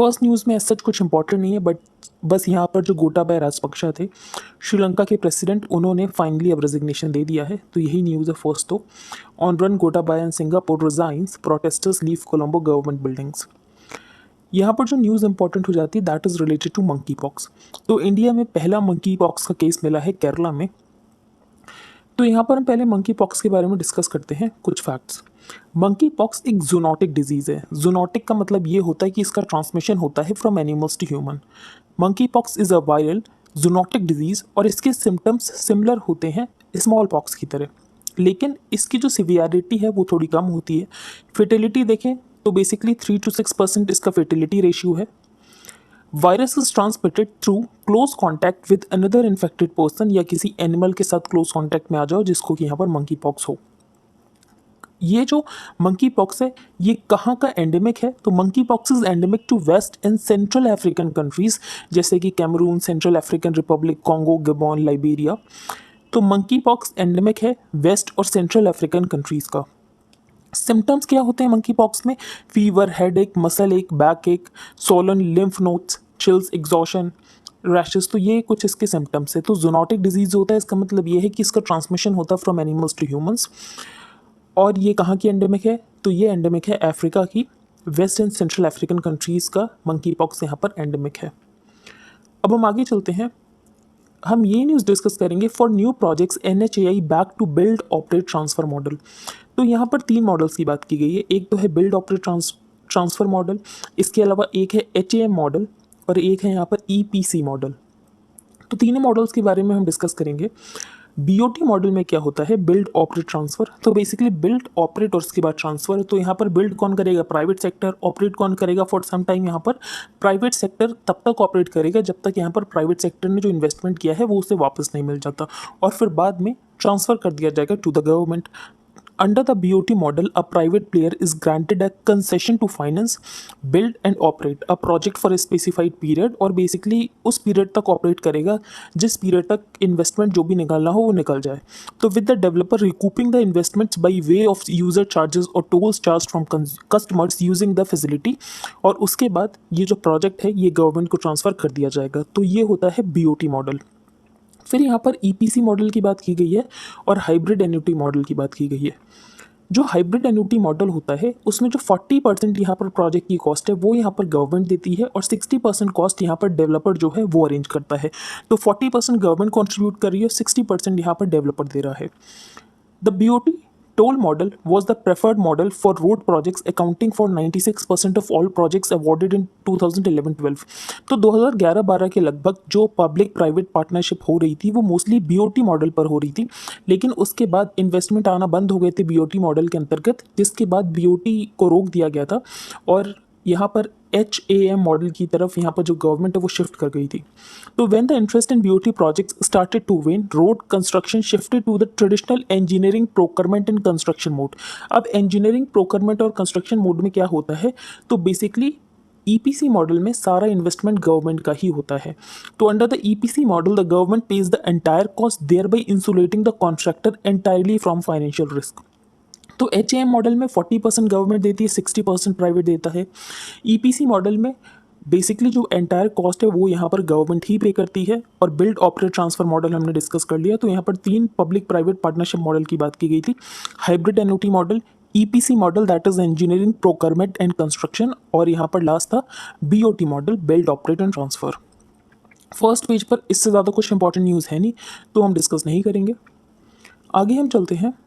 First news में सच कुछ important नहीं है, बट बस यहाँ पर जो गोटाबाया राजपक्षा थे, श्रीलंका के प्रेसिडेंट, उन्होंने फाइनली अब रेजिग्नेशन दे दिया है। तो यही न्यूज़ है फर्स्ट। तो on run Gotabaya in Singapore resigns, protesters leave Colombo government buildings. यहाँ पर जो न्यूज़ इंपॉर्टेंट हो जाती है that is related to monkeypox. तो इंडिया में पहला मंकी पॉक्स का केस मिला है केरला में। तो यहाँ पर हम पहले मंकी पॉक्स के बारे में डिस्कस करते हैं कुछ फैक्ट्स। मंकी पॉक्स एक जूनोटिक डिजीज़ है। जूनोटिक का मतलब ये होता है कि इसका ट्रांसमिशन होता है from animals to human. Monkeypox is a viral zoonotic disease और इसके सिम्टम्स सिमिलर होते हैं स्मॉल पॉक्स की तरह, लेकिन इसकी जो सिवियरिटी है वो थोड़ी कम होती है। फर्टिलिटी देखें तो बेसिकली 3 to 6% इसका फर्टिलिटी रेशियो है। Virus is transmitted through close contact with another infected person, या किसी एनिमल के साथ क्लोज कॉन्टैक्ट में आ जाओ जिसको कि यहाँ पर मंकी पॉक्स हो। ये जो मंकी पॉक्स है ये कहाँ का एंडेमिक है? तो monkeypox is endemic to west and central African countries जैसे कि Cameroon, Central African Republic, Congo, Gabon, Liberia. तो मंकी पॉक्स एंडेमिक है वेस्ट और सेंट्रल अफ्रीकन कंट्रीज का। सिम्टम्स क्या होते हैं मंकी पॉक्स में? Fever, headache, muscle ache, backache, swollen, lymph nodes, chills, exhaustion, rashes. तो ये कुछ इसके सिम्टम्स है। तो जूनोटिक डिजीज होता है, इसका मतलब ये है कि इसका ट्रांसमिशन होता है फ्रॉम एनिमल्स टू ह्यूमंस। और ये कहाँ की एंडेमिक है? तो ये एंडेमिक है अफ्रीका की, west and central African countries का मंकी पॉक्स यहाँ पर एंडेमिक है। अब हम आगे चलते हैं, हम ये न्यूज़ डिस्कस करेंगे for new projects NHAI back to build operate transfer model. तो यहाँ पर 3 मॉडल्स की बात की गई है। एक तो है बिल्ड ऑपरेट ट्रांसफर मॉडल, इसके अलावा एक है HAM मॉडल और एक है यहाँ पर EPC मॉडल। तो तीनों मॉडल्स के बारे में हम डिस्कस करेंगे। BOT मॉडल में क्या होता है? Build operate transfer. तो बेसिकली बिल्ड ऑपरेट और उसके बाद ट्रांसफर। तो यहाँ पर बिल्ड कौन करेगा? Private sector. ऑपरेट कौन करेगा? फॉर सम टाइम यहाँ पर प्राइवेट सेक्टर तब तक ऑपरेट करेगा जब तक यहाँ पर प्राइवेट सेक्टर ने जो इन्वेस्टमेंट किया है वो उसे वापस नहीं मिल जाता, और फिर बाद में ट्रांसफर कर दिया जाएगा to the government. Under the BOT model, a private player is granted a concession to finance, build and operate a project for a specified period, और बेसिकली उस पीरियड तक ऑपरेट करेगा जिस पीरियड तक इन्वेस्टमेंट जो भी निकालना हो वो निकल जाए। तो with the developer recouping the investments by way of user charges और tolls charge from customers using the facility, और उसके बाद ये जो प्रोजेक्ट है ये गवर्नमेंट को ट्रांसफ़र कर दिया जाएगा। तो ये होता है BOT मॉडल। फिर यहाँ पर EPC मॉडल की बात की गई है और हाइब्रिड एन्युटी मॉडल की बात की गई है। जो हाइब्रिड एन्युटी मॉडल होता है उसमें जो 40% यहाँ पर प्रोजेक्ट की कॉस्ट है वो यहाँ पर गवर्नमेंट देती है और 60% कॉस्ट यहाँ पर डेवलपर जो है वो अरेंज करता है। तो 40% गवर्नमेंट कॉन्ट्रीब्यूट कर रही है, 60% यहाँ पर डेवलपर दे रहा है। The BOT toll model was the preferred model for road projects, accounting for 96% of all projects awarded in 2011-12। तो 2011-12 के लगभग जो पब्लिक प्राइवेट पार्टनरशिप हो रही थी वो मोस्टली BOT मॉडल पर हो रही थी, लेकिन उसके बाद इन्वेस्टमेंट आना बंद हो गए थे BOT मॉडल के अंतर्गत, जिसके बाद BOT को रोक दिया गया था और यहाँ पर HAM मॉडल की तरफ यहाँ पर जो गवर्नमेंट है वो शिफ्ट कर गई थी। तो when the interest in BOT projects started to wane, road construction shifted to the traditional engineering procurement and construction mode. अब इंजीनियरिंग प्रोक्योरमेंट और कंस्ट्रक्शन मोड में क्या होता है? तो बेसिकली EPC मॉडल में सारा इन्वेस्टमेंट गवर्नमेंट का ही होता है। तो under the EPC model the government pays the entire cost, thereby insulating the contractor entirely from financial risk. तो HAM मॉडल में 40% गवर्नमेंट देती है, 60% प्राइवेट देता है। EPC मॉडल में बेसिकली जो एंटायर कॉस्ट है वो यहाँ पर गवर्नमेंट ही पे करती है। और बिल्ड ऑपरेट ट्रांसफर मॉडल हमने डिस्कस कर लिया। तो यहाँ पर 3 पब्लिक प्राइवेट पार्टनरशिप मॉडल की बात की गई थी। Hybrid annuity model, EPC model that is engineering procurement and construction, और यहाँ पर लास्ट था BOT model, build operate and transfer. First page पर इससे ज़्यादा कुछ इंपॉर्टेंट न्यूज़ है नहीं तो हम डिस्कस नहीं करेंगे। आगे हम चलते हैं।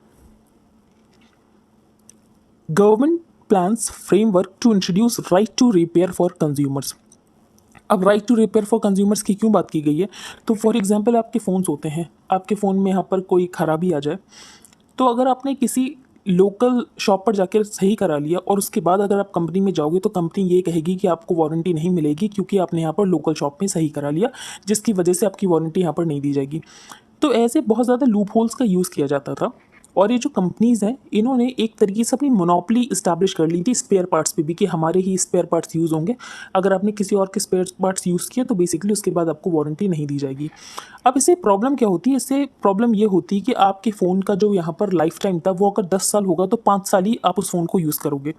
Government plans framework to introduce right to repair for consumers. अब right to repair for consumers की क्यों बात की गई है? तो फॉर एग्जांपल आपके फ़ोन्स होते हैं, आपके फ़ोन में यहाँ पर कोई ख़राबी आ जाए, तो अगर आपने किसी लोकल शॉप पर जाकर सही करा लिया और उसके बाद अगर आप कंपनी में जाओगे तो कंपनी ये कहेगी कि आपको वारंटी नहीं मिलेगी क्योंकि आपने यहाँ पर लोकल शॉप में सही करा लिया, जिसकी वजह से आपकी वारंटी यहाँ पर नहीं दी जाएगी। तो ऐसे बहुत ज़्यादा लूप होल्स का यूज़ किया जाता था और ये जो कंपनीज़ हैं इन्होंने एक तरीके से अपनी मोनोपोली इस्टेब्लिश कर ली थी स्पेयर पार्ट्स पे भी कि हमारे ही स्पेयर पार्ट्स यूज़ होंगे। अगर आपने किसी और के स्पेयर पार्ट्स यूज़ किए तो बेसिकली उसके बाद आपको वारंटी नहीं दी जाएगी। अब इससे प्रॉब्लम क्या होती है? इससे प्रॉब्लम ये होती है कि आपके फ़ोन का जो यहाँ पर लाइफ टाइम था वो अगर 10 साल होगा तो 5 साल ही आप उस फ़ोन को यूज़ करोगे।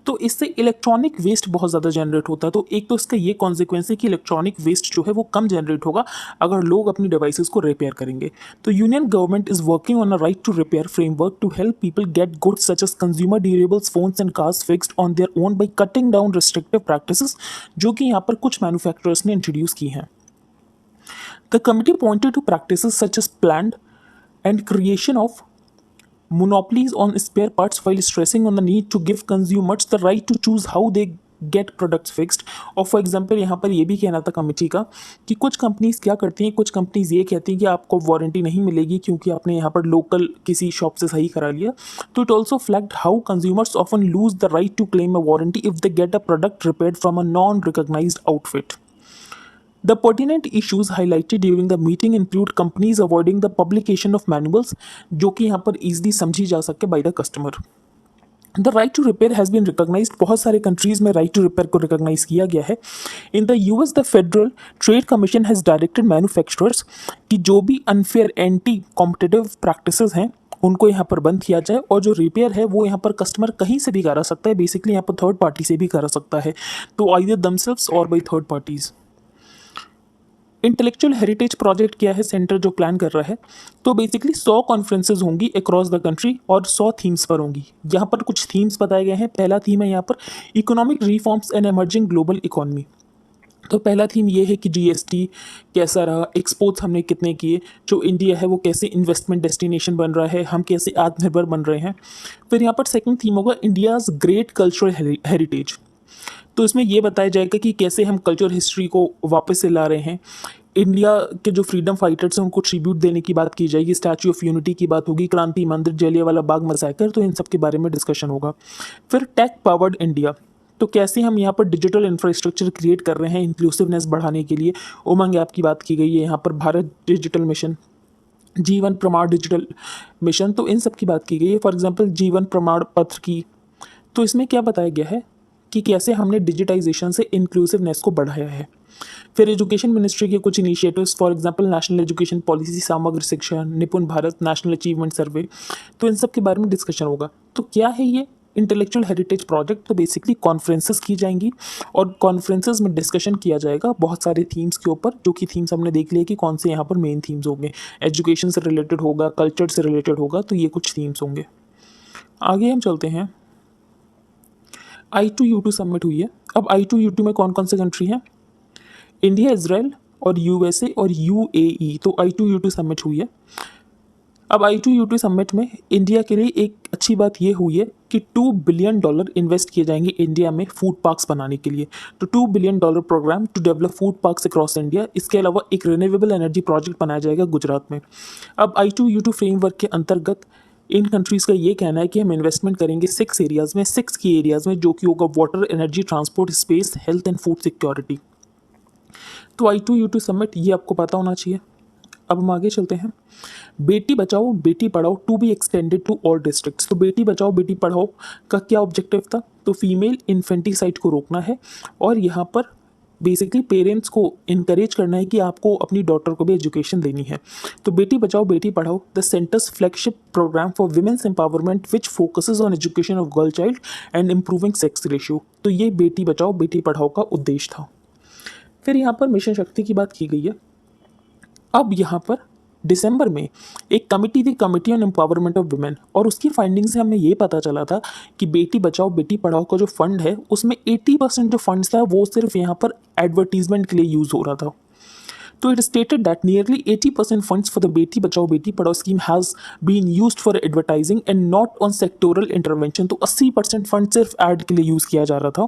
तो इससे इलेक्ट्रॉनिक वेस्ट बहुत ज़्यादा जनरेट होता है। तो एक तो इसका ये कॉन्सिक्वेंस है कि इलेक्ट्रॉनिक वेस्ट जो है वो कम जनरेट होगा अगर लोग अपनी डिवाइसेस को रिपेयर करेंगे। तो union government is working on a right to repair framework to help people get goods such as consumer durables phones and cars fixed on their own by cutting down restrictive practices, जो कि यहाँ पर कुछ manufacturers ने introduce की हैं। The committee pointed to practices such as planned and creation of monopolies on spare parts while stressing on the need to give consumers the right to choose how they get products fixed. और for example यहाँ पर ये भी कहना था committee का कि कुछ कंपनीज क्या करती हैं, कुछ कंपनीज ये कहती हैं कि आपको वारंटी नहीं मिलेगी क्योंकि आपने यहाँ पर लोकल किसी शॉप से सही करा लिया। तो it also flagged how consumers often lose the right to claim a warranty if they get a product repaired from a non recognised outfit. The pertinent issues highlighted during the meeting include companies avoiding the publication of manuals, जो कि यहाँ पर easily समझी जा सके by the customer. The right to repair has been recognized. बहुत सारे countries में right to repair को recognize किया गया है. In the US, the Federal Trade Commission has directed manufacturers कि जो भी unfair anti-competitive practices हैं उनको यहाँ पर बंद किया जाए और जो रिपेयर है वो यहाँ पर कस्टमर कहीं से भी करा सकता है, बेसिकली यहाँ पर थर्ड पार्टी से भी करा सकता है, तो आइदर themselves और by third parties. Intellectual heritage project क्या है सेंटर जो प्लान कर रहा है? तो बेसिकली 100 कॉन्फ्रेंसेज होंगी अक्रॉस द कंट्री और 100 थीम्स पर होंगी। यहाँ पर कुछ थीम्स बताए गए हैं। पहला थीम है यहाँ पर economic reforms and emerging global economy. तो पहला थीम ये है कि जीएसटी कैसा रहा, एक्सपोर्ट्स हमने कितने किए, जो इंडिया है वो कैसे इन्वेस्टमेंट डेस्टिनेशन बन रहा है, हम कैसे आत्मनिर्भर बन रहे हैं। फिर यहाँ पर सेकंड थीम होगा इंडियाज़ ग्रेट कल्चरल हेरिटेज। तो इसमें ये बताया जाएगा कि कैसे हम कल्चर हिस्ट्री को वापस से ला रहे हैं। इंडिया के जो फ्रीडम फाइटर्स हैं उनको ट्रिब्यूट देने की बात की जाएगी, स्टैच्यू ऑफ यूनिटी की बात होगी, क्रांति मंदिर, जलियांवाला बाग मैसेकर, तो इन सब के बारे में डिस्कशन होगा। फिर टेक पावर्ड इंडिया, तो कैसे हम यहाँ पर डिजिटल इंफ्रास्ट्रक्चर क्रिएट कर रहे हैं इंक्लूसिवनेस बढ़ाने के लिए। उमंग ऐप की बात की गई है, यहाँ पर भारत डिजिटल मिशन, जीवन प्रमाण डिजिटल मिशन, तो इन सब की बात की गई है। फॉर एग्जाम्पल जीवन प्रमाण पत्र की, तो इसमें क्या बताया गया है कि कैसे हमने डिजिटाइजेशन से इंक्लूसिवनेस को बढ़ाया है। फिर एजुकेशन मिनिस्ट्री के कुछ initiatives, for example national education policy, समग्र शिक्षा, निपुण भारत, नेशनल अचीवमेंट सर्वे, तो इन सब के बारे में डिस्कशन होगा। तो क्या है ये इंटेलेक्चुअल हेरिटेज प्रोजेक्ट? तो बेसिकली कॉन्फ्रेंसेस की जाएंगी और कॉन्फ्रेंसेस में डिस्कशन किया जाएगा बहुत सारे थीम्स के ऊपर, जो कि थीम्स हमने देख लिए कि कौन से यहाँ पर मेन थीम्स होंगे। एजुकेशन से रिलेटेड होगा, कल्चर से रिलेटेड होगा, तो ये कुछ थीम्स होंगे। आगे हम चलते हैं। I2U2 समिट हुई है। अब I2U2 में कौन कौन से कंट्री हैं? इंडिया, इजराइल और यूएसए और यूएई, तो I2U2 समिट हुई है। अब I2U2 समिट में इंडिया के लिए एक अच्छी बात ये हुई है कि $2 बिलियन इन्वेस्ट किए जाएंगे इंडिया में फूड पार्क्स बनाने के लिए। तो $2 billion programme to develop food parks across India. इसके अलावा एक रिन्यूएबल एनर्जी प्रोजेक्ट बनाया जाएगा गुजरात में। अब I2U2 फ्रेमवर्क के अंतर्गत इन कंट्रीज़ का ये कहना है कि हम इन्वेस्टमेंट करेंगे 6 एरियाज़ में, 6 की एरियाज़ में, जो कि होगा water, energy, transport, space, health and food security. तो I2U2 समिट ये आपको पता होना चाहिए। अब हम आगे चलते हैं। बेटी Bachao Beti Padhao to be extended to all districts. तो बेटी बचाओ बेटी पढ़ाओ का क्या ऑब्जेक्टिव था? तो फीमेल इन्फेंटिसाइड को रोकना है और यहाँ पर बेसिकली पेरेंट्स को इनकरेज करना है कि आपको अपनी डॉटर को भी एजुकेशन देनी है। तो Beti Bachao Beti Padhao the centre's flagship programme for women's empowerment which focuses on education of girl child and improving sex ratio. तो ये बेटी बचाओ बेटी पढ़ाओ का उद्देश्य था। फिर यहाँ पर मिशन शक्ति की बात की गई है। अब यहाँ पर दिसंबर में एक कमिटी थी, committee on empowerment of women, और उसकी फाइंडिंग से हमें ये पता चला था कि बेटी बचाओ बेटी पढ़ाओ का जो फंड है उसमें 80% जो फंड्स था वो सिर्फ यहाँ पर एडवर्टीजमेंट के लिए यूज़ हो रहा था। तो it stated that nearly 80% funds for the Beti Bachao Beti Padhao scheme has been used for advertising and not on sectoral intervention. तो 80% फंड सिर्फ एड के लिए यूज़ किया जा रहा था।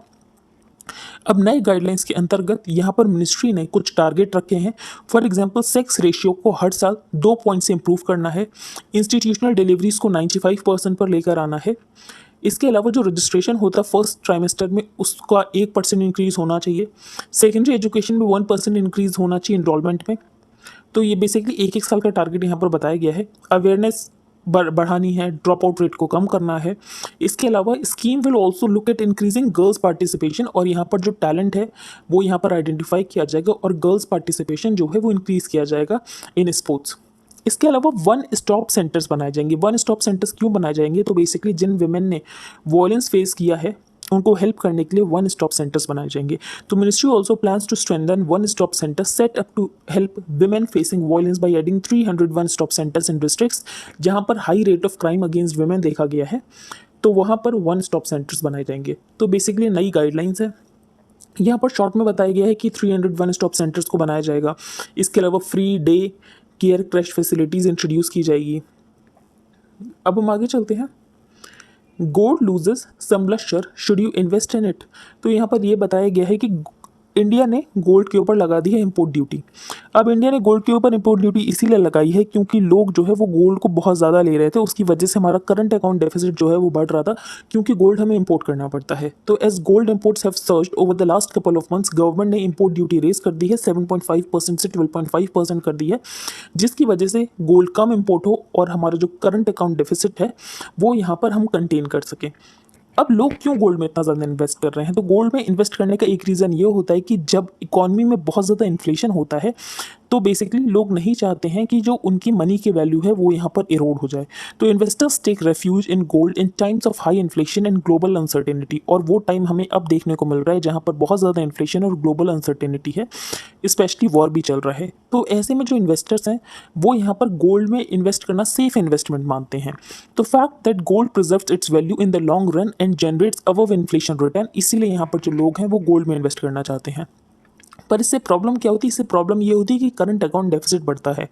अब नए गाइडलाइंस के अंतर्गत यहाँ पर मिनिस्ट्री ने कुछ टारगेट रखे हैं। फॉर एग्जांपल सेक्स रेशियो को हर साल 2 पॉइंट से इंप्रूव करना है, इंस्टीट्यूशनल डिलीवरीज को 95% पर लेकर आना है। इसके अलावा जो रजिस्ट्रेशन होता है फर्स्ट ट्राइमेस्टर में उसका 1% इंक्रीज़ होना चाहिए। सेकेंडरी एजुकेशन में 1% इंक्रीज़ होना चाहिए इनरोलमेंट में। तो ये बेसिकली एक साल का टारगेट यहाँ पर बताया गया है। अवेयरनेस बढ़ानी है, ड्रॉप आउट रेट को कम करना है। इसके अलावा scheme will also look at increasing girls participation, और यहाँ पर जो टैलेंट है वो यहाँ पर आइडेंटिफाई किया जाएगा और गर्ल्स पार्टिसिपेशन जो है वो इंक्रीज़ किया जाएगा इन स्पोर्ट्स। इसके अलावा वन स्टॉप सेंटर्स बनाए जाएंगे। वन स्टॉप सेंटर्स क्यों बनाए जाएंगे? तो बेसिकली जिन वुमेन ने वॉयलेंस फेस किया है उनको हेल्प करने के लिए वन स्टॉप सेंटर्स बनाए जाएंगे। तो ministry also plans to strengthen one stop centre set up to help women facing violence by adding 300 one stop centres in districts जहां पर high rate of crime against women देखा गया है, तो वहां पर वन स्टॉप सेंटर्स बनाए जाएंगे। तो बेसिकली नई गाइडलाइंस है। यहाँ पर शॉर्ट में बताया गया है कि 300 वन स्टॉप सेंटर्स को बनाया जाएगा। इसके अलावा free day care crash facilities introduce की जाएगी। अब हम आगे चलते हैं। Gold loses some Lashkar, should you invest in it? तो यहाँ पर यह बताया गया है कि इंडिया ने गोल्ड के ऊपर लगा दी है इंपोर्ट ड्यूटी। अब इंडिया ने गोल्ड के ऊपर इंपोर्ट ड्यूटी इसीलिए लगाई है क्योंकि लोग जो है वो गोल्ड को बहुत ज़्यादा ले रहे थे, उसकी वजह से हमारा करंट अकाउंट डेफिसिट जो है वो बढ़ रहा था, क्योंकि गोल्ड हमें इंपोर्ट करना पड़ता है। तो as gold imports have surged over the last couple of months, government ने इंपोर्ट ड्यूटी रेज कर दी है 7.5% से 12.5% कर दी है, जिसकी वजह से गोल्ड कम इंपोर्ट हो और हमारा जो करंट अकाउंट डेफिसिट है वो यहाँ पर हम कंटेन कर सकें। अब लोग क्यों गोल्ड में इतना ज़्यादा इन्वेस्ट कर रहे हैं? तो गोल्ड में इन्वेस्ट करने का एक रीज़न ये होता है कि जब इकॉनमी में बहुत ज़्यादा इन्फ्लेशन होता है तो बेसिकली लोग नहीं चाहते हैं कि जो उनकी मनी की वैल्यू है वो यहाँ पर इरोड हो जाए। तो investors take refuge in gold in times of high inflation and global uncertainty, और वो टाइम हमें अब देखने को मिल रहा है जहाँ पर बहुत ज़्यादा इन्फ्लेशन और ग्लोबल अनसर्टेनिटी है, स्पेशली वॉर भी चल रहा है। तो ऐसे में जो इन्वेस्टर्स हैं वो यहाँ पर गोल्ड में इन्वेस्ट करना सेफ इन्वेस्टमेंट मानते हैं। तो fact that gold preserves it's value in the long run and generates above inflation return, इसीलिए यहाँ पर जो लोग हैं वो गोल्ड में इन्वेस्ट करना चाहते हैं। पर इससे प्रॉब्लम क्या होती है? इससे प्रॉब्लम ये होती है कि करंट अकाउंट डेफिसिट बढ़ता है।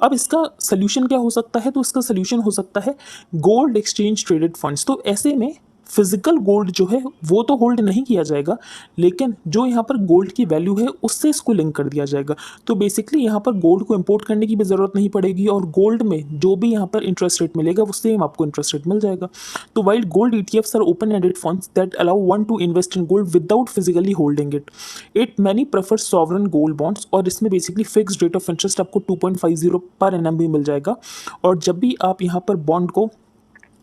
अब इसका सोल्यूशन क्या हो सकता है? तो इसका सोल्यूशन हो सकता है गोल्ड एक्सचेंज ट्रेडेड फंड्स। तो ऐसे में फिजिकल गोल्ड जो है वो तो होल्ड नहीं किया जाएगा, लेकिन जो यहाँ पर गोल्ड की वैल्यू है उससे इसको लिंक कर दिया जाएगा। तो बेसिकली यहाँ पर गोल्ड को इंपोर्ट करने की भी ज़रूरत नहीं पड़ेगी और गोल्ड में जो भी यहाँ पर इंटरेस्ट रेट मिलेगा वो सेम आपको इंटरेस्ट रेट मिल जाएगा। तो while gold ETFs are open ended funds that allow one to invest in gold without physically holding it many prefer sovereign gold bonds, और इसमें basically fix rate of interest आपको 2.50 पर NM भी मिल जाएगा। और जब भी आप यहाँ पर बॉन्ड को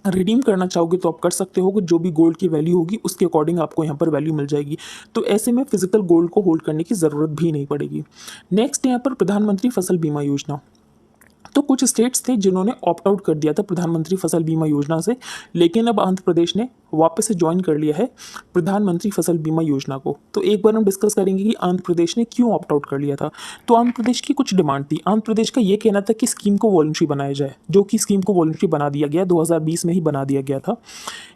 रिडीम करना चाहोगे तो आप कर सकते हो, जो भी गोल्ड की वैल्यू होगी उसके अकॉर्डिंग आपको यहाँ पर वैल्यू मिल जाएगी। तो ऐसे में फिजिकल गोल्ड को होल्ड करने की ज़रूरत भी नहीं पड़ेगी। नेक्स्ट यहाँ पर प्रधानमंत्री फसल बीमा योजना। तो कुछ स्टेट्स थे जिन्होंने ऑप्ट आउट कर दिया था प्रधानमंत्री फसल बीमा योजना से, लेकिन अब आंध्र प्रदेश ने वापस से ज्वाइन कर लिया है प्रधानमंत्री फसल बीमा योजना को। तो एक बार हम डिस्कस करेंगे कि आंध्र प्रदेश ने क्यों ऑप्ट आउट कर लिया था। तो आंध्र प्रदेश की कुछ डिमांड थी। आंध्र प्रदेश का ये कहना था कि स्कीम को वॉलंटरी बनाया जाए, जो कि स्कीम को वॉलंटरी बना दिया गया, 2020 में ही बना दिया गया था।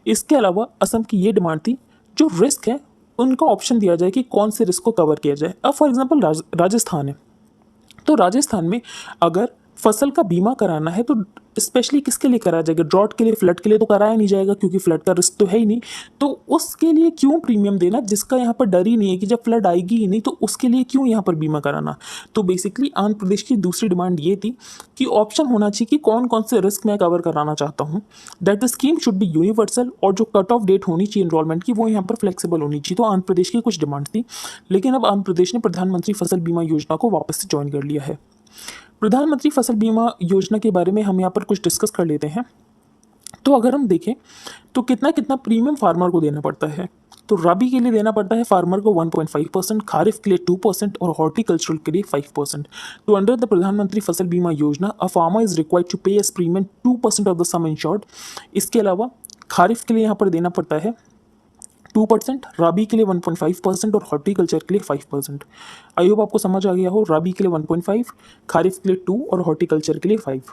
इसके अलावा असम की ये डिमांड थी जो रिस्क है उनका ऑप्शन दिया जाए कि कौन से रिस्क को कवर किया जाए। अब फॉर एग्जाम्पल राजस्थान है, तो राजस्थान में अगर फसल का बीमा कराना है तो स्पेशली किसके लिए कराया जाएगा? ड्रॉट के लिए, फ्लड के लिए तो कराया नहीं जाएगा क्योंकि फ्लड का रिस्क तो है ही नहीं। तो उसके लिए क्यों प्रीमियम देना जिसका यहाँ पर डर ही नहीं है कि जब फ्लड आएगी ही नहीं, तो उसके लिए क्यों यहाँ पर बीमा कराना? तो बेसिकली आंध्र प्रदेश की दूसरी डिमांड ये थी कि ऑप्शन होना चाहिए कि कौन कौन से रिस्क मैं कवर कराना चाहता हूँ, that the scheme should be universal, और जो कट ऑफ डेट होनी चाहिए एनरोलमेंट की वो यहाँ पर फ्लेक्सिबल होनी चाहिए। तो आंध्र प्रदेश की कुछ डिमांड थी, लेकिन अब आंध्र प्रदेश ने प्रधानमंत्री फसल बीमा योजना को वापस से ज्वाइन कर लिया है। प्रधानमंत्री फसल बीमा योजना के बारे में हम यहाँ पर कुछ डिस्कस कर लेते हैं। तो अगर हम देखें तो कितना कितना प्रीमियम फार्मर को देना पड़ता है। तो रबी के लिए देना पड़ता है फार्मर को 1.5%, खारिफ के लिए 2% और हॉर्टिकल्चरल के लिए 5%। तो अंडर द प्रधानमंत्री Fasal Bima Yojana a farmer is required to pay as premium 2% of the sum insured. इसके अलावा खारिफ के लिए यहाँ पर देना पड़ता है 2%, रबी के लिए 1.5% और हॉर्टिकल्चर के लिए 5%। आई होप आपको समझ आ गया हो। रबी के लिए 1.5, खारिफ के लिए 2 और हॉर्टिकल्चर के लिए 5।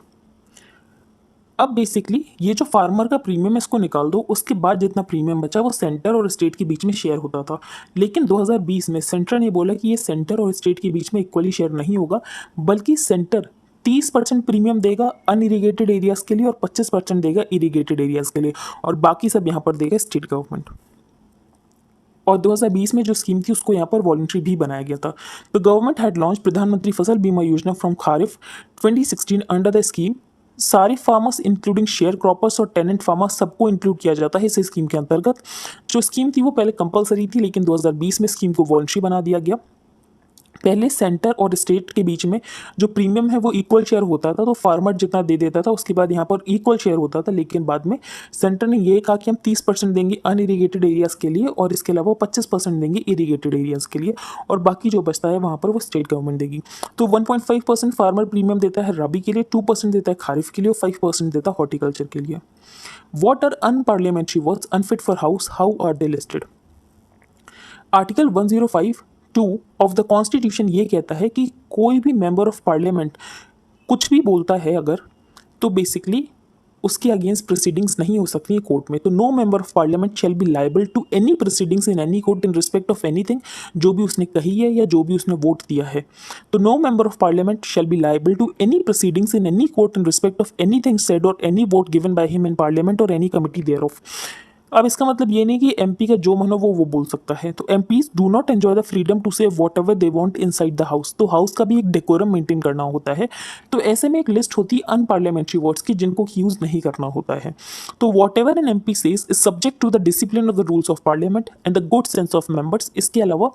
अब बेसिकली ये जो फार्मर का प्रीमियम है इसको निकाल दो, उसके बाद जितना प्रीमियम बचा वो सेंटर और स्टेट के बीच में शेयर होता था। लेकिन 2020 में सेंटर ने बोला कि ये सेंटर और स्टेट के बीच में इक्वली शेयर नहीं होगा, बल्कि सेंटर 30% प्रीमियम देगा अनइरीगेटेड एरियाज़ के लिए और 25% देगा इरीगेटेड एरियाज़ के लिए, और बाकी सब यहाँ पर देगा स्टेट गवर्नमेंट। और 2020 में जो स्कीम थी उसको यहाँ पर वॉलंटरी भी बनाया गया था। द गवर्नमेंट हैड लॉन्च प्रधानमंत्री फसल बीमा योजना from kharif 2016। Under the scheme सारे फार्मर्स इंक्लूडिंग शेयर क्रॉपर्स और टेनेंट फार्मर्स सबको इंक्लूड किया जाता है इस स्कीम के अंतर्गत। जो स्कीम थी वो पहले कंपलसरी थी, लेकिन 2020 में स्कीम को वॉलंटरी बना दिया गया। पहले सेंटर और स्टेट के बीच में जो प्रीमियम है वो इक्वल शेयर होता था, तो फार्मर जितना दे देता था उसके बाद यहाँ पर इक्वल शेयर होता था, लेकिन बाद में सेंटर ने ये कहा कि हम 30% देंगे अनइरीगेटेड एरियाज़ के लिए और इसके अलावा 25% देंगे इरीगेटेड एरियाज़ के लिए, और बाकी जो बचता है वहाँ पर वो स्टेट गवर्नमेंट देगी। तो 1.5% फार्मर प्रीमियम देता है रबी के लिए, 2% देता है खारिफ के लिए और 5% देता है हॉर्टिकल्चर के लिए। What are unparliamentary words unfit for house, how are they listed? Article 105(2) of the constitution ये कहता है कि कोई भी मेंबर ऑफ पार्लियामेंट कुछ भी बोलता है अगर, तो बेसिकली उसके अगेंस्ट प्रोसीडिंग्स नहीं हो सकती है कोर्ट में। तो no member of parliament shall be liable to any proceedings in any court in respect of anything, जो भी उसने कही है या जो भी उसने वोट दिया है। तो no member of parliament shall be liable to any proceedings in any court in respect of anything said or any vote given by him in parliament or any committee thereof. अब इसका मतलब ये नहीं कि MP का जो मन हो वो बोल सकता है। तो MPs do not enjoy the freedom to say whatever they want inside the house. तो हाउस का भी एक डेकोरम मेंटेन करना होता है। तो ऐसे में एक लिस्ट होती है अनपार्लियामेंट्री वर्ड्स की जिनको यूज नहीं करना होता है। तो whatever an MP says is subject to the discipline of the rules of parliament and the good sense of members. इसके अलावा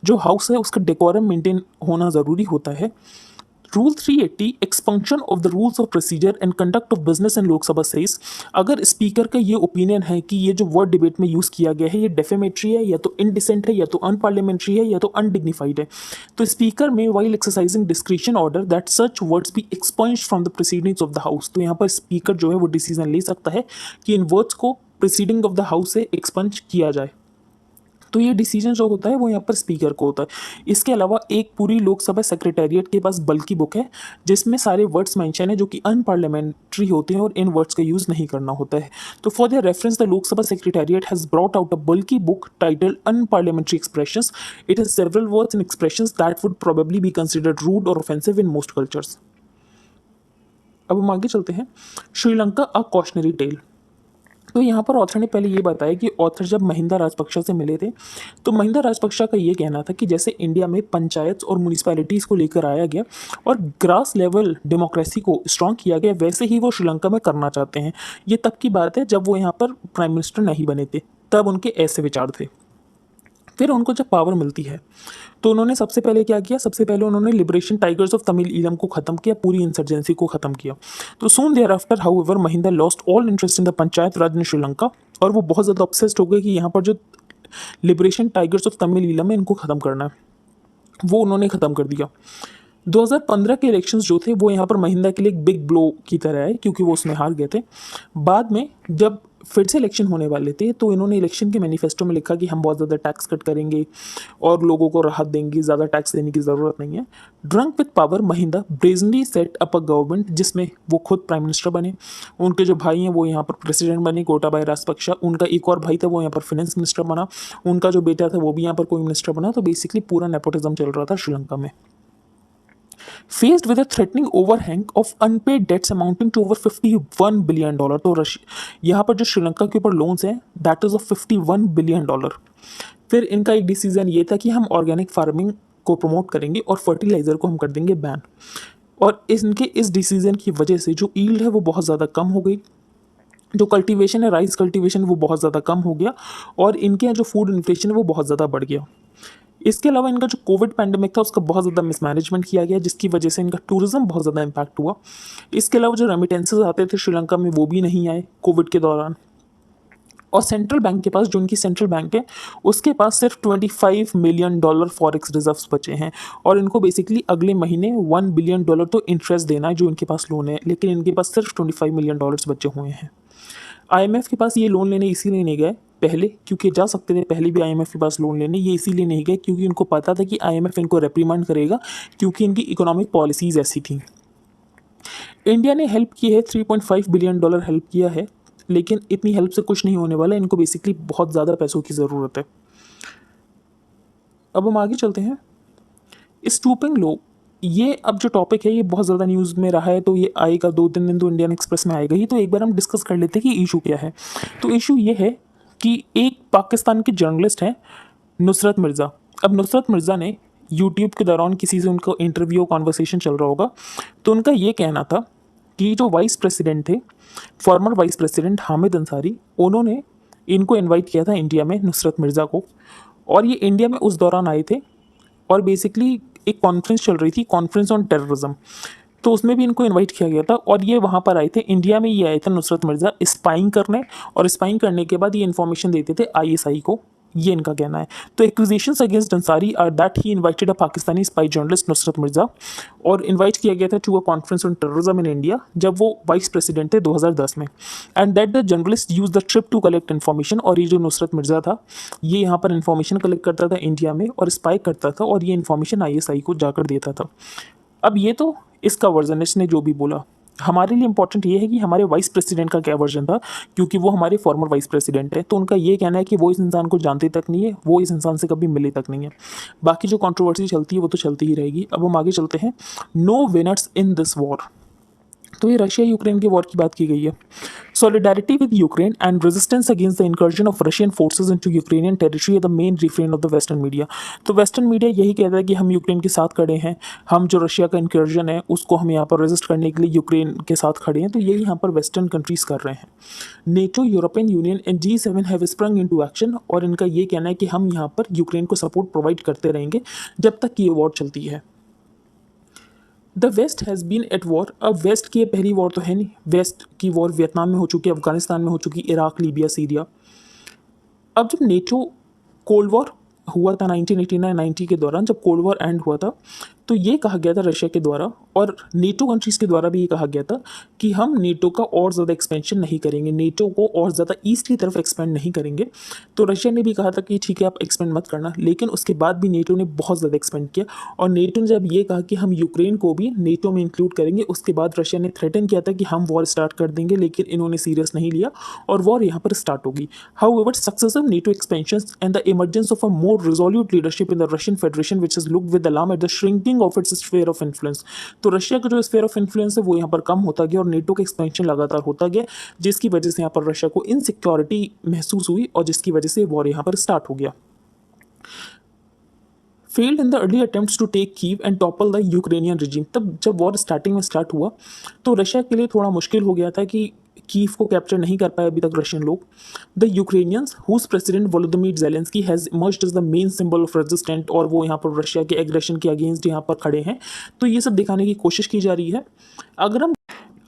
जो हाउस है उसका डेकोरम मेंटेन होना जरूरी होता है। Rule 380 expunction of the rules of procedure and conduct of business in Lok Sabha says, अगर स्पीकर का ये ओपिनियन है कि ये जो वर्ड डिबेट में यूज़ किया गया है ये डेफेमेटरी है या तो इनडिसेंट है या तो अनपार्लियामेंट्री है या तो अनडिग्निफाइड है, तो speaker may while exercising discretion order that such words be expunged from the proceedings of the house. तो यहाँ पर स्पीकर जो है वो डिसीजन ले सकता है कि इन वर्ड्स को प्रोसीडिंग ऑफ द हाउस से एक्सपंज किया जाए। तो ये डिसीजन जो होता है वो यहाँ पर स्पीकर को होता है। इसके अलावा एक पूरी लोकसभा सेक्रेटेरिएट के पास बल्कि बुक है जिसमें सारे वर्ड्स मेंशन है जो कि अनपार्लियामेंट्री होते हैं और इन वर्ड्स का यूज़ नहीं करना होता है। तो for their reference the Lok Sabha secretariat has brought out a bulky book titled unparliamentary expressions. It has several words and expressions that would probably be considered rude or offensive in most cultures. अब हम आगे चलते हैं। Sri Lanka a cautionary tale. तो यहाँ पर author ने पहले ये बताया कि ऑथर जब महिंदा राजपक्षा से मिले थे तो महिंदा राजपक्षा का ये कहना था कि जैसे इंडिया में पंचायत और म्यूनिसिपैलिटीज़ को लेकर आया गया और ग्रास लेवल डेमोक्रेसी को स्ट्रॉन्ग किया गया, वैसे ही वो श्रीलंका में करना चाहते हैं। ये तब की बात है जब वो यहाँ पर प्राइम मिनिस्टर नहीं बने थे, तब उनके ऐसे विचार थे। फिर उनको जब पावर मिलती है तो उन्होंने सबसे पहले क्या किया, सबसे पहले उन्होंने liberation tigers of Tamil Eelam को खत्म किया, पूरी इंसर्जेंसी को खत्म किया। तो soon thereafter however Mahinda lost all interest in the panchayat raj in Sri Lanka, और वो बहुत ज़्यादा ऑब्सेस्ड हो गए कि यहाँ पर जो liberation tigers of Tamil Eelam है इनको ख़त्म करना है, वो उन्होंने ख़त्म कर दिया। 2015 के इलेक्शंस जो थे वो यहाँ पर महिंदा के लिए एक बिग ब्लो की तरह है क्योंकि वो उसमें हार गए थे। बाद में जब फिर से इलेक्शन होने वाले थे तो इन्होंने इलेक्शन के मैनिफेस्टो में लिखा कि हम बहुत ज़्यादा टैक्स कट करेंगे और लोगों को राहत देंगे, ज़्यादा टैक्स देने की ज़रूरत नहीं है। Drunk with power Mahinda brazenly set up a government जिसमें वो खुद प्राइम मिनिस्टर बने, उनके जो भाई हैं वो यहाँ पर प्रेसिडेंट बने गोटाबाया राजपक्षा, उनका एक और भाई था वो यहाँ पर फाइनेंस मिनिस्टर बना, उनका जो बेटा था वो भी यहाँ पर कोई मिनिस्टर बना। तो बेसिकली पूरा नेपोटिज्म चल रहा था श्रीलंका में। Faced with a threatening overhang of unpaid debts amounting to over $51 billion, तो यहाँ पर जो श्रीलंका के ऊपर लोन्स हैं दैट इज ऑफ $51 बिलियन। फिर इनका एक डिसीजन ये था कि हम ऑर्गेनिक फार्मिंग को प्रमोट करेंगे और फर्टिलाइजर को हम कर देंगे बैन, और इनके इस डिसीजन की वजह से जो ईल्ड है वो बहुत ज़्यादा कम हो गई, जो कल्टीवेशन है राइस कल्टीवेशन वो बहुत ज़्यादा कम हो गया, और इनके यहाँ जो फूड इन्फ्लेशन है वो बहुत ज़्यादा बढ़ गया। इसके अलावा इनका जो कोविड पैंडेमिक था उसका बहुत ज़्यादा मिसमैनेजमेंट किया गया जिसकी वजह से इनका टूरिज्म बहुत ज़्यादा इम्पैक्ट हुआ। इसके अलावा जो रेमिटेंसेस आते थे श्रीलंका में वो भी नहीं आए कोविड के दौरान, और सेंट्रल बैंक के पास जो उनकी सेंट्रल बैंक है उसके पास सिर्फ $25 मिलियन फॉरेक्स रिजर्व्स बचे हैं, और इनको बेसिकली अगले महीने $1 बिलियन तो इंटरेस्ट देना है जो इनके पास लोन है, लेकिन इनके पास सिर्फ $25 मिलियन बचे हुए हैं। आईएमएफ के पास ये लोन लेने इसीलिए नहीं गए पहले क्योंकि जा सकते थे पहले भी आईएमएफ के पास लोन लेने, ये इसीलिए नहीं गए क्योंकि उनको पता था कि आईएमएफ इनको रेप्रीमेंड करेगा क्योंकि इनकी इकोनॉमिक पॉलिसीज़ ऐसी थी। इंडिया ने हेल्प की है, $3.5 बिलियन हेल्प किया है, लेकिन इतनी हेल्प से कुछ नहीं होने वाला, इनको बेसिकली बहुत ज़्यादा पैसों की ज़रूरत है। अब हम आगे चलते हैं। स्टूपिंग लो, ये अब जो टॉपिक है ये बहुत ज़्यादा न्यूज़ में रहा है, तो ये आएगा 2-3 दिन तो इंडियन एक्सप्रेस में आएगा ही, तो एक बार हम डिस्कस कर लेते हैं कि इशू क्या है। तो इशू ये है कि एक पाकिस्तान के जर्नलिस्ट हैं नुसरत मिर्ज़ा। अब नुसरत मिर्ज़ा ने यूट्यूब के दौरान किसी से उनका इंटरव्यू कॉन्वर्सेशन चल रहा होगा, तो उनका ये कहना था कि जो वाइस प्रेसिडेंट थे farmer vice president Hamid Ansari, उन्होंने इनको इनवाइट किया था इंडिया में नुसरत मिर्ज़ा को, और ये इंडिया में उस दौरान आए थे और बेसिकली एक कॉन्फ्रेंस चल रही थी, कॉन्फ्रेंस ऑन टेररिज्म, तो उसमें भी इनको इनवाइट किया गया था और ये वहाँ पर आए थे, इंडिया में ये आए थे नुसरत मिर्ज़ा स्पाइंग करने, और स्पाइंग करने के बाद ये इन्फॉर्मेशन देते थे आईएसआई को, ये इनका कहना है। तो accusations against Ansari are that he invited a Pakistani spy journalist Nusrat Mirza, और इनवाइट किया गया था to a conference on terrorism in India जब वो वाइस प्रेसिडेंट थे 2010 में, and that the journalist used the trip to collect information. और ये जो नुसरत मिर्ज़ा था ये यहाँ पर इन्फॉर्मेशन कलेक्ट करता था इंडिया में और स्पाई करता था, और ये इन्फॉर्मेशन आईएसआई को जाकर देता था। अब ये तो इसका वर्जन है, इसने जो भी बोला। हमारे लिए इंपॉर्टेंट ये है कि हमारे वाइस प्रेसिडेंट का क्या वर्जन था, क्योंकि वो हमारे फॉर्मर वाइस प्रेसिडेंट है, तो उनका ये कहना है कि वो इस इंसान को जानते तक नहीं है, वो इस इंसान से कभी मिले तक नहीं है। बाकी जो कंट्रोवर्सी चलती है वो तो चलती ही रहेगी। अब हम आगे चलते हैं। No winners in this war, तो ये रशिया यूक्रेन की वॉर की बात की गई है। Solidarity with Ukraine and resistance against the incursion of Russian forces into Ukrainian territory है the main refrain of the western media. तो वेस्टर्न मीडिया यही कहता है कि हम यूक्रेन के साथ खड़े हैं, हम जो रशिया का इंकर्जन है उसको हम यहाँ पर रेजिस्ट करने के लिए यूक्रेन के साथ खड़े हैं, तो यही यहाँ पर वेस्टर्न कंट्रीज कर रहे हैं। NATO, European union and G7 have sprung into action, और इनका ये कहना है कि हम यहाँ पर यूक्रेन को सपोर्ट प्रोवाइड करते रहेंगे जब तक कि ये वॉर चलती है। The west has been at war, अब वेस्ट की ये पहली वॉर तो है नहीं, वेस्ट की वॉर वियतनाम में हो चुकी है, अफगानिस्तान में हो चुकी, इराक, लीबिया, सीरिया। अब जब नेटो कोल्ड वॉर हुआ था 1989-90 के दौरान, जब कोल्ड वॉर एंड हुआ था, तो ये कहा गया था रशिया के द्वारा और नेटो कंट्रीज़ के द्वारा भी ये कहा गया था कि हम नेटो का और ज़्यादा एक्सपेंशन नहीं करेंगे, नेटो को और ज़्यादा ईस्ट की तरफ एक्सपेंड नहीं करेंगे। तो रशिया ने भी कहा था कि ठीक है आप एक्सपेंड मत करना, लेकिन उसके बाद भी नेटो ने बहुत ज़्यादा एक्सपेंड किया, और नेटो ने जब ये कहा कि हम यूक्रेन को भी नेटो में इंक्लूड करेंगे, उसके बाद रशिया ने थ्रेटन किया था कि हम वॉर स्टार्ट कर देंगे, लेकिन इन्होंने सीरियस नहीं लिया और वॉर यहाँ पर स्टार्ट होगी। However successive NATO expansion and the emergence of a more resolute leadership in the Russian federation which has looked with alarm at the shrinking of its sphere of influence. तो Russia का जो sphere of influence है वो यहाँ पर कम होता गया और नेटो का एक्सपेंशन लगातार होता गया, जिसकी वजह से यहाँ पर रशिया को इनसिक्योरिटी महसूस हुई और जिसकी वजह से वॉर यहाँ पर स्टार्ट हो गया। Failed in the early attempts to take Kyiv and topple the Ukrainian regime. तब जब वॉर स्टार्टिंग में स्टार्ट हुआ तो रशिया के लिए थोड़ा मुश्किल हो गया था कि कीव को कैप्चर नहीं कर पाए अभी तक रशियन लोग। The Ukrainians whose president Volodymyr Zelensky has emerged as the main symbol of resistant, और वो यहाँ पर रशिया के एग्रेशन के अगेंस्ट यहाँ पर खड़े हैं। तो ये सब दिखाने की कोशिश की जा रही है।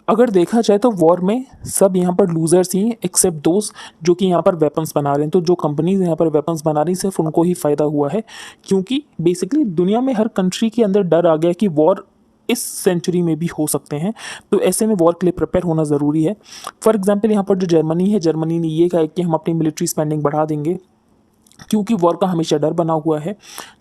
अगर देखा जाए तो वॉर में सब यहाँ पर लूजर्स ही हैं एक्सेप्ट दोस्त जो कि यहाँ पर वेपन्स बना रहे हैं। तो जो कंपनीज यहाँ पर वेपन्स बना रही सिर्फ उनको ही फ़ायदा हुआ है, क्योंकि बेसिकली दुनिया में हर कंट्री के अंदर डर आ गया कि वॉर इस सेंचुरी में भी हो सकते हैं, तो ऐसे में वॉर के लिए प्रिपेयर होना ज़रूरी है। फॉर एग्जाम्पल यहाँ पर जो जर्मनी है, जर्मनी ने ये कहा कि हम अपनी मिलिट्री स्पेंडिंग बढ़ा देंगे, क्योंकि वॉर का हमेशा डर बना हुआ है।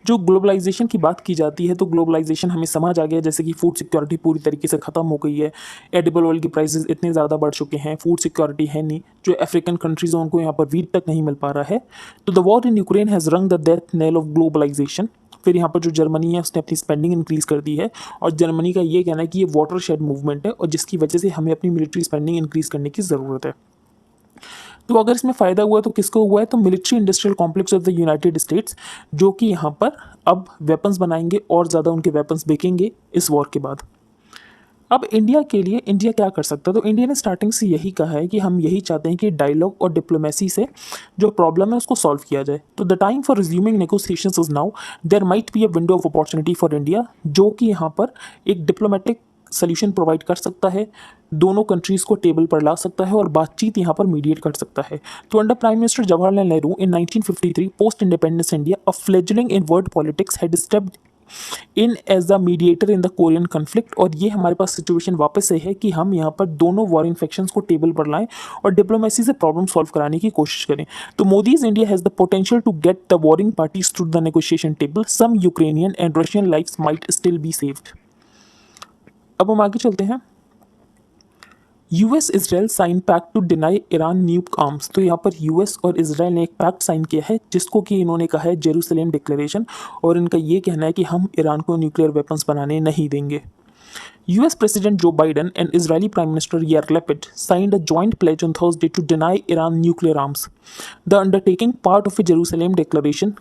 जो ग्लोबलाइजेशन की बात की जाती है तो ग्लोबलाइजेशन हमें समझ आ गया, जैसे कि फूड सिक्योरिटी पूरी तरीके से ख़त्म हो गई है, एडिबल ऑयल की प्राइसेस इतने ज़्यादा बढ़ चुके हैं, फूड सिक्योरिटी है नहीं, जो अफ्रीकन कंट्रीज़ हैं उनको यहाँ पर वीट तक नहीं मिल पा रहा है। तो the war in Ukraine has rung the death knell of globalization. फिर यहाँ पर जो जर्मनी है उसने अपनी स्पेंडिंग इंक्रीज़ कर दी है, और जर्मनी का ये कहना है कि ये वाटर शेड मूवमेंट है और जिसकी वजह से हमें अपनी मिलिट्री स्पेंडिंग इंक्रीज़ करने की ज़रूरत है। तो अगर इसमें फ़ायदा हुआ तो किसको हुआ है, तो military industrial complex of the United states, जो कि यहाँ पर अब वेपन्स बनाएंगे और ज़्यादा उनके वेपन्स बिकेंगे इस वॉर के बाद। अब इंडिया के लिए इंडिया क्या कर सकता है, तो इंडिया ने स्टार्टिंग से यही कहा है कि हम यही चाहते हैं कि डायलॉग और डिप्लोमेसी से जो प्रॉब्लम है उसको सॉल्व किया जाए। तो the time for resuming negotiations is now, there might be a window of opportunity for India, जो कि यहाँ पर एक डिप्लोमेटिक सोल्यूशन प्रोवाइड कर सकता है, दोनों कंट्रीज़ को टेबल पर ला सकता है और बातचीत यहाँ पर मीडिएट कर सकता है। तो under prime minister Jawaharlal Nehru in 1953 post independence India a fledgling in world politics had stepped in as the mediator in the Korean conflict, और ये हमारे पास सिचुएशन वापस से है कि हम यहाँ पर दोनों वॉरिंग फैक्शंस को टेबल पर लाएं और डिप्लोमेसी से प्रॉब्लम सॉल्व कराने की कोशिश करें। तो Modi's India has the potential to get the warring parties to the negotiation table, some Ukrainian and Russian lifes might still be saved. अब हम आगे चलते हैं। US Israel sign pact to deny Iran nuke arms. तो यहाँ पर US और Israel ने एक पैक्ट साइन किया है जिसको कि इन्होंने कहा है जेरूसलेम डिक्लेरेशन, और इनका ये कहना है कि हम ईरान को न्यूक्लियर वेपन्स बनाने नहीं देंगे। US President Joe Biden and Israeli Prime Minister Yair Lapid signed a joint pledge on Thursday to deny Iran nuclear arms. The undertaking, part of a Jerusalem declaration,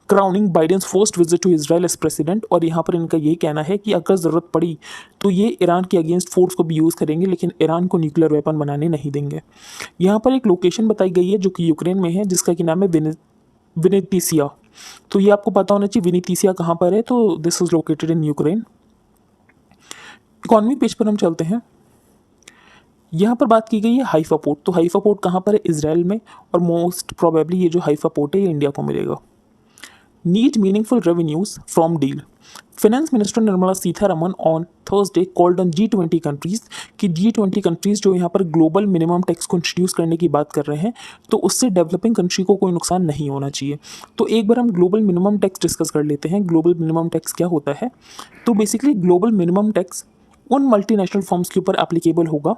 crowning Biden's first visit to Israel as president, और यहाँ पर इनका ये कहना है कि अगर ज़रूरत पड़ी तो ये ईरान के अगेंस्ट फोर्स को भी यूज़ करेंगे, लेकिन ईरान को न्यूक्लियर वेपन बनाने नहीं देंगे। यहाँ पर एक लोकेशन बताई गई है जो कि यूक्रेन में है, जिसका कि नाम है विनितिसिया। तो ये आपको पता होना चाहिए विनीतिसिया कहाँ पर है, तो this is located in Ukraine. Economy page पर हम चलते हैं। यहाँ पर बात की गई है हाइफा पोर्ट। तो हाइफा पोर्ट कहाँ पर है? इजराइल में, और मोस्ट प्रोबेबली ये जो हाइफा पोर्ट है ये इंडिया को मिलेगा। Need meaningful revenues from deal. Finance minister Nirmala Sitharaman on Thursday called on G20 countries कि G20 कंट्रीज जो यहाँ पर ग्लोबल मिनिमम टैक्स को इंट्रोड्यूस करने की बात कर रहे हैं, तो उससे डेवलपिंग कंट्री को कोई नुकसान नहीं होना चाहिए। तो एक बार हम ग्लोबल मिनिमम टैक्स डिस्कस कर लेते हैं। ग्लोबल मिनिमम टैक्स क्या होता है? तो बेसिकली ग्लोबल मिनिमम टैक्स उन मल्टीनेशनल फर्म्स के ऊपर एप्लीकेबल होगा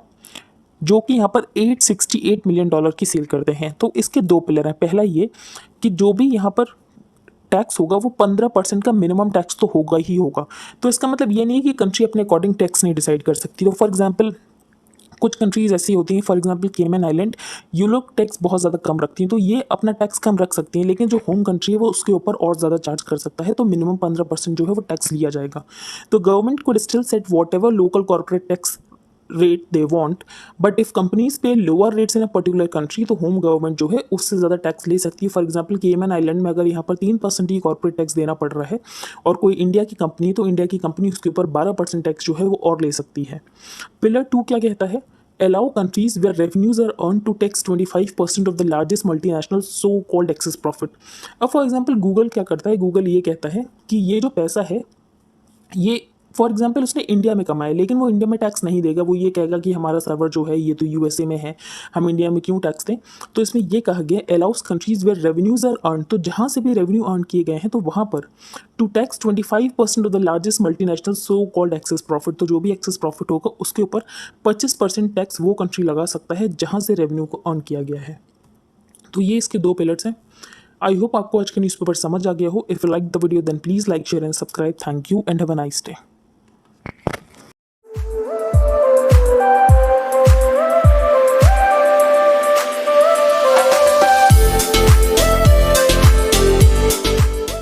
जो कि यहाँ पर $868 मिलियन की सेल करते हैं। तो इसके दो पिलर हैं। पहला ये कि जो भी यहाँ पर टैक्स होगा वो 15% का मिनिमम टैक्स तो होगा ही होगा। तो इसका मतलब ये नहीं है कि कंट्री अपने अकॉर्डिंग टैक्स नहीं डिसाइड कर सकती। तो फॉर एग्जांपल कुछ कंट्रीज ऐसी होती हैं, फॉर एग्जांपल केमन आइलैंड, ये लोग टैक्स बहुत ज़्यादा कम रखती हैं, तो ये अपना टैक्स कम रख सकती हैं, लेकिन जो होम कंट्री है वो उसके ऊपर और ज़्यादा चार्ज कर सकता है, तो मिनिमम 15% जो है वो टैक्स लिया जाएगा। तो गवर्नमेंट को still set what ever local corporate tax rate they want, but if companies pay lower rates in a particular country तो होम गवर्नमेंट जो है उससे ज़्यादा टैक्स ले सकती है। फॉर एग्जांपल केमन आइलैंड में अगर यहाँ पर 3% ही कॉर्पोरेट टैक्स देना पड़ रहा है और कोई इंडिया की कंपनी है, तो इंडिया की कंपनी उसके ऊपर 12% टैक्स जो है वो और ले सकती है। पिलर 2 क्या कहता है? allow countries where revenues are earned to tax 25% of the largest multinational so called excess profit। अब फॉर एग्जांपल गूगल क्या करता है? गूगल ये कहता है कि ये जो पैसा है ये फॉर एग्जाम्पल उसने इंडिया में कमाया, लेकिन वो इंडिया में टैक्स नहीं देगा। वो ये कहेगा कि हमारा सर्वर जो है ये तो यूएसए में है, हम इंडिया में क्यों टैक्स दें। तो इसमें ये कहा गया allows countries where revenues are earn, तो जहाँ से भी रेवेन्यू अर्न किए गए हैं तो वहाँ पर to tax 25% of the largest multinational so called excess profit. तो जो भी एक्सेस प्रॉफिट होगा उसके ऊपर 25% टैक्स वो कंट्री लगा सकता है जहाँ से रेवेन्यू को अर्न किया गया है। तो ये इसके दो पिलर्स हैं। आई होप आपको आज का न्यूज़पेपर समझ आ गया हो। If you like the video then please like share and subscribe. Thank you and have a nice day.